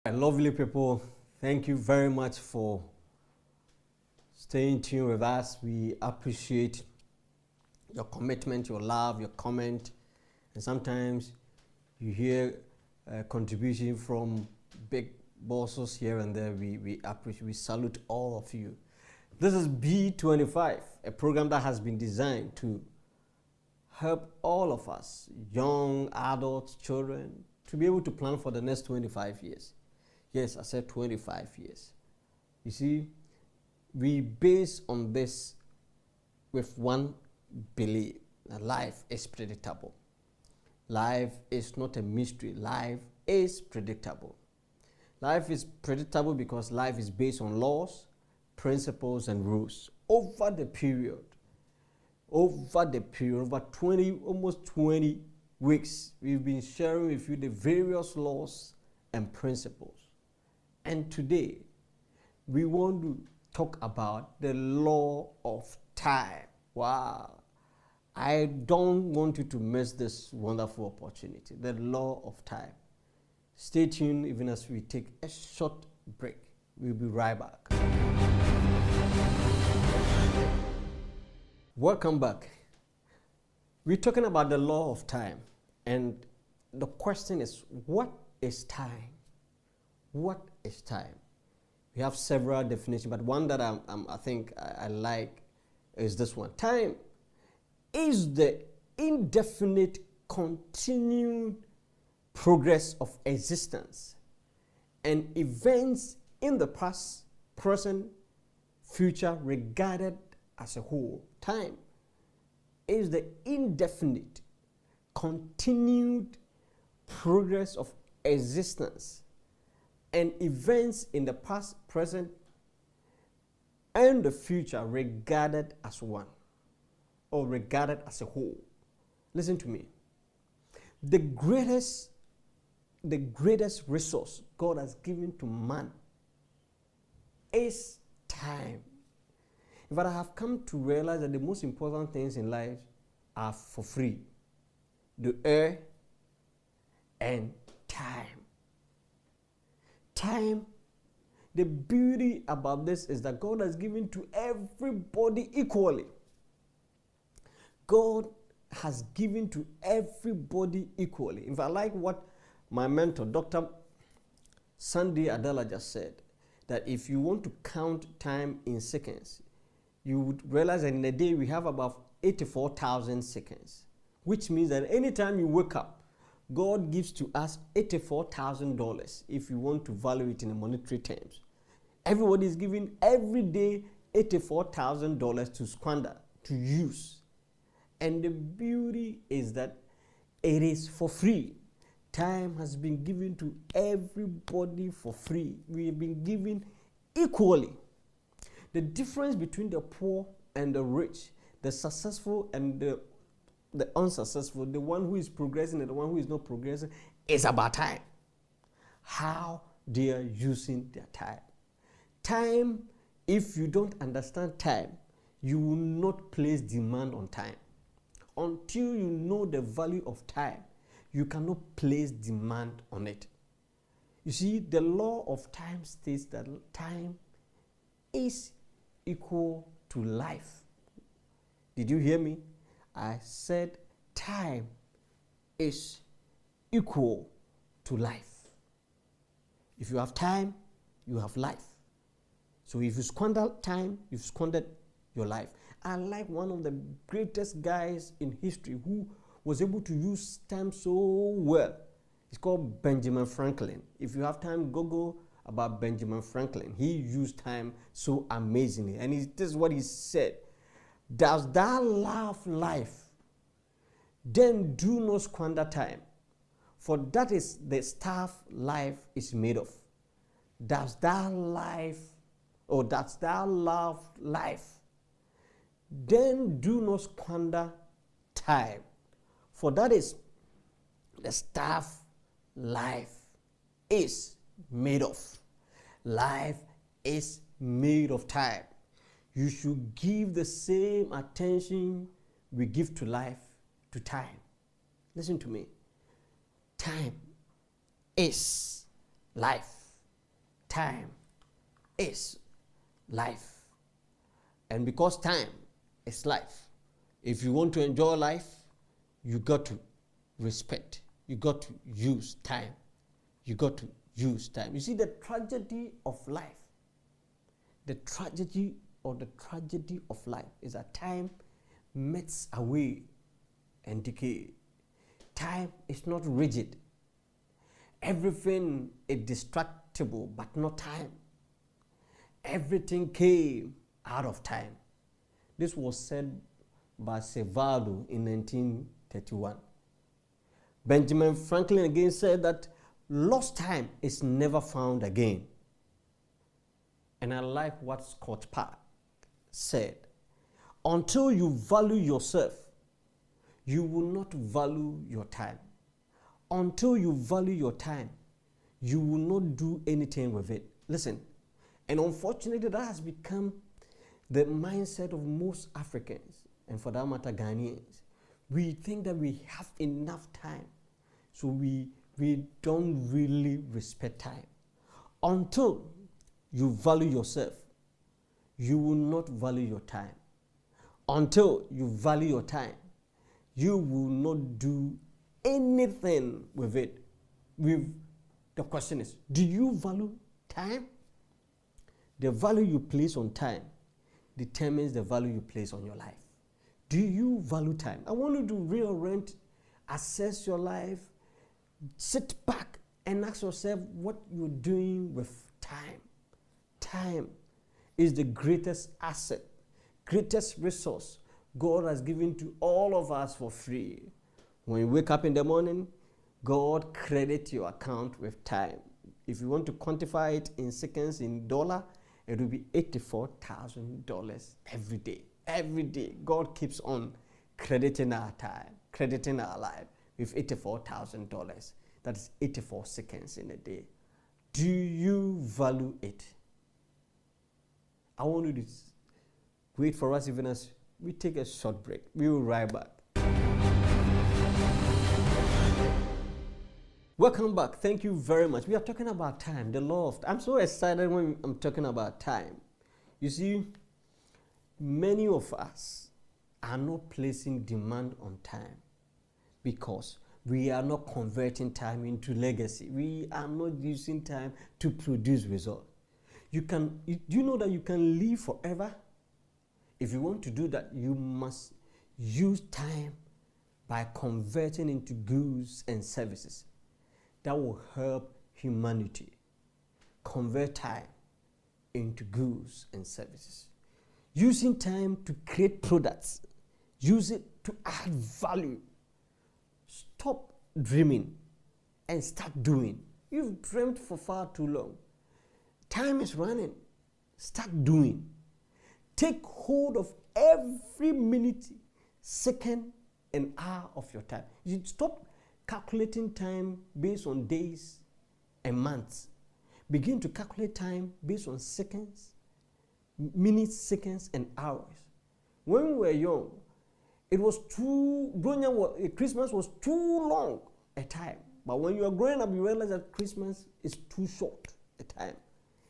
Lovely people, thank you very much for staying tuned with us. We appreciate your commitment, your love, your comment, and sometimes you hear a contribution from big bosses here and there. We appreciate, we salute all of you. This is B25, a program that has been designed to help all of us, young adults, children, to be able to plan for the next 25 years. Yes, I said 25 years. You see, we base on this with one belief that life is predictable. Life is not a mystery. Life is predictable. Life is predictable because life is based on laws, principles, and rules. Over the period, over 20, almost 20 weeks, we've been sharing with you the various laws and principles. And today, we want to talk about the law of time. Wow. I don't want you to miss this wonderful opportunity, the law of time. Stay tuned even as we take a short break. We'll be right back. Welcome back. We're talking about the law of time. And the question is, what is time? What is time? We have several definitions, but one that I think I like is this one. Time is the indefinite continued progress of existence and events in the past, present, future regarded as a whole. Time is the indefinite continued progress of existence and events in the past, present, and the future regarded as one or regarded as a whole. Listen to me. The greatest resource God has given to man is time. In fact, I have come to realize that the most important things in life are for free. The air and time. Time, the beauty about this is that God has given to everybody equally. God has given to everybody equally. In fact, I like what my mentor, Dr. Sandy Adela, just said, that if you want to count time in seconds, you would realize that in a day we have about 84,000 seconds, which means that anytime you wake up, God gives to us $84,000 if you want to value it in monetary terms. Everybody is giving every day $84,000 to squander, to use. And the beauty is that it is for free. Time has been given to everybody for free. We have been given equally. The difference between the poor and the rich, the successful and the unsuccessful, the one who is progressing and the one who is not progressing, is about time. How they are using their time. Time, if you don't understand time, you will not place demand on time. Until you know the value of time, you cannot place demand on it. You see, the law of time states that time is equal to life. Did you hear me? I said time is equal to life. If you have time, you have life. So if you squander time, you've squandered your life. I like one of the greatest guys in history who was able to use time so well. It's called Benjamin Franklin. If you have time, Google about Benjamin Franklin. He used time so amazingly. And this is what he said. Does thou love life? Then do not squander time, for that is the stuff life is made of. Does thou love life? Then do not squander time, for that is the stuff life is made of. Life is made of time. You should give the same attention we give to life to time. Listen to me. Time is life. time is life. And because time is life, if you want to enjoy life, you got to respect. You got to use time. You got to use time. You see, the tragedy of life, the tragedy of life is that time melts away and decay. Time is not rigid. Everything is destructible, but not time. Everything came out of time. This was said by Cevaldo in 1931. Benjamin Franklin again said that lost time is never found again. And I like what Scott Park said. Until you value yourself, you will not value your time. Until you value your time, you will not do anything with it. Listen, and unfortunately that has become the mindset of most Africans, and for that matter Ghanaians. We think that we have enough time, so we don't really respect time. Until you value yourself, you will not value your time. Until you value your time, you will not do anything with it. The question is, do you value time? The value you place on time determines the value you place on your life. Do you value time? I want you to reorient, assess your life, sit back and ask yourself what you're doing with time. Time is the greatest asset, greatest resource God has given to all of us for free. When you wake up in the morning, God credits your account with time. If you want to quantify it in seconds, in dollar, it will be $84,000 every day. Every day, God keeps on crediting our time, crediting our life with $84,000. That is 84 seconds in a day. Do you value it? I want you to wait for us even as we take a short break. We will be right back. Welcome back. Thank you very much. We are talking about time, the law of time. I'm so excited when I'm talking about time. You see, many of us are not placing demand on time because we are not converting time into legacy. We are not using time to produce results. Do you know that you can live forever? If you want to do that, you must use time by converting into goods and services that will help humanity. Convert time into goods and services. Using time to create products. Use it to add value. Stop dreaming and start doing. You've dreamt for far too long. Time is running. Start doing. Take hold of every minute, second, and hour of your time. You stop calculating time based on days and months. Begin to calculate time based on seconds, minutes, seconds, and hours. When we were young, Christmas was too long a time. But when you are growing up, you realize that Christmas is too short a time.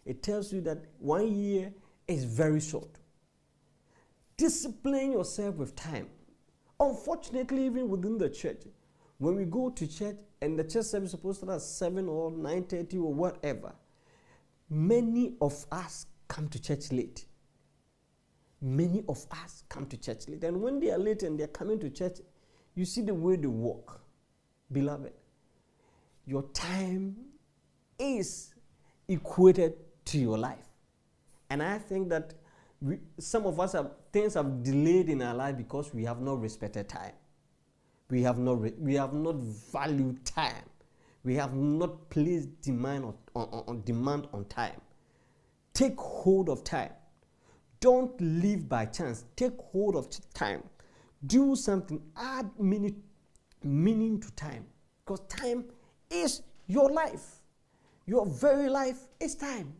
It tells you that 1 year is very short. Discipline yourself with time. Unfortunately, even within the church, when we go to church and the church service is supposed to start at 7 or 9:30 or whatever, many of us come to church late. Many of us come to church late. And when they are late and they're coming to church, you see the way they walk. Beloved, your time is equated to your life. And I think that some of us things have delayed in our life because we have not respected time. We have not valued time. We have not placed demand on time. Take hold of time. Don't live by chance. Take hold of time. Do something. Add meaning to time. Because time is your life. Your very life is time.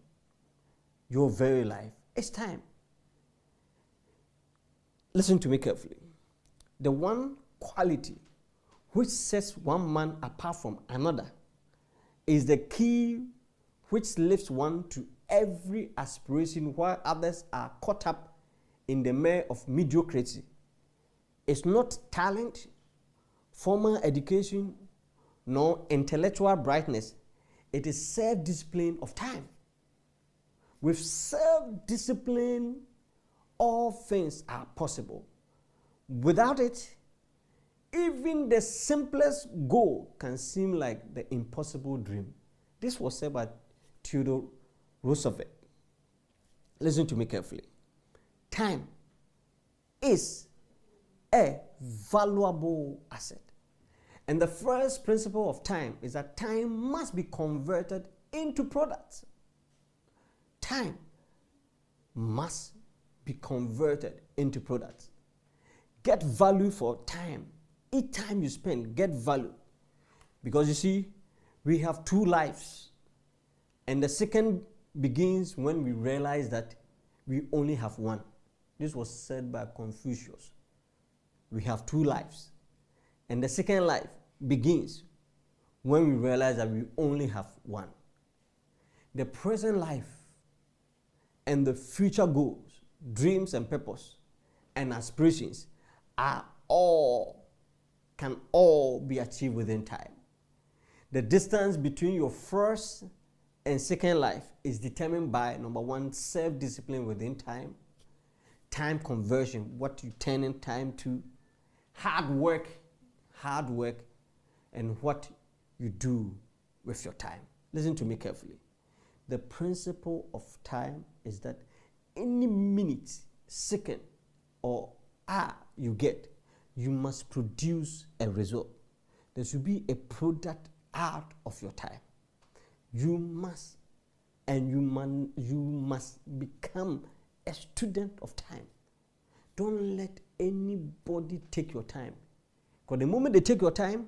Your very life is time. Listen to me carefully. The one quality which sets one man apart from another is the key which lifts one to every aspiration while others are caught up in the mire of mediocrity. It's not talent, formal education, nor intellectual brightness. It is self-discipline of time. With self-discipline, all things are possible. Without it, even the simplest goal can seem like the impossible dream. This was said by Theodore Roosevelt. Listen to me carefully. Time is a valuable asset. And the first principle of time is that time must be converted into products. Time must be converted into products. Get value for time. Each time you spend, get value. Because you see, we have two lives. And the second begins when we realize that we only have one. This was said by Confucius. We have two lives. And the second life begins when we realize that we only have one. The present life and the future goals, dreams and purpose and aspirations can all be achieved within time. The distance between your first and second life is determined by, number one, self-discipline within time, time conversion, what you turn in time to, hard work, and what you do with your time. Listen to me carefully. The principle of time is that any minute, second, or hour you get, you must produce a result. There should be a product out of your time. You must become a student of time. Don't let anybody take your time. Because the moment they take your time,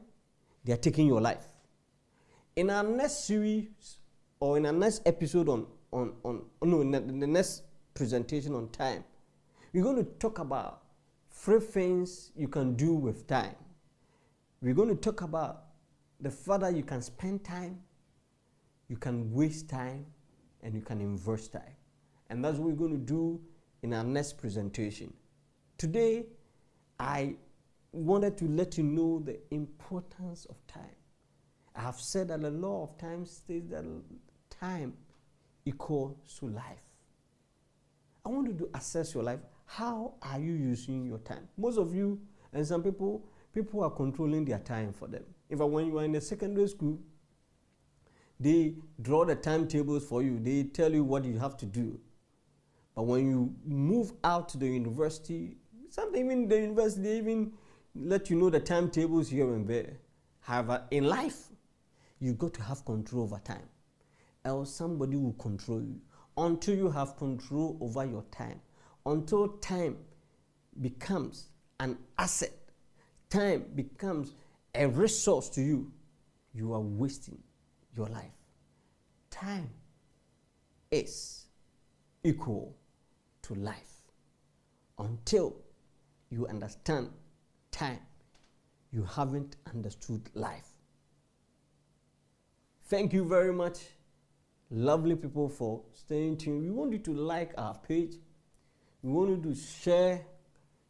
they are taking your life. In our next series, or in our next episode in the next presentation on time, we're going to talk about 3 things you can do with time. We're going to talk about the fact that you can spend time, you can waste time, and you can invest time. And that's what we're going to do in our next presentation. Today, I wanted to let you know the importance of time. I have said that the law of time states that time equals to life. I want you to assess your life. How are you using your time? Most of you and some people are controlling their time for them. In fact, when you are in the secondary school, they draw the timetables for you. They tell you what you have to do. But when you move out to the university, sometimes even the university, they even let you know the timetables here and there. However, in life, you've got to have control over time. Else somebody will control you. Until you have control over your time, until time becomes an asset, time becomes a resource to you, you are wasting your life. Time is equal to life. Until you understand time, you haven't understood life. Thank you very much, lovely people, for staying tuned. We want you to like our page. We want you to share.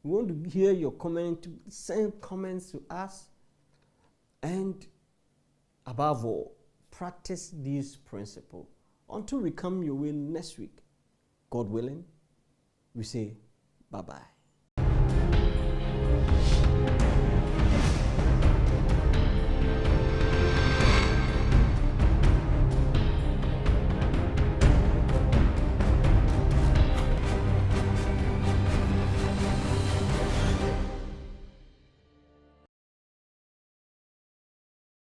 We want to hear your comment, send comments to us. And above all, practice these principles until we come your way next week. God willing, we say bye-bye.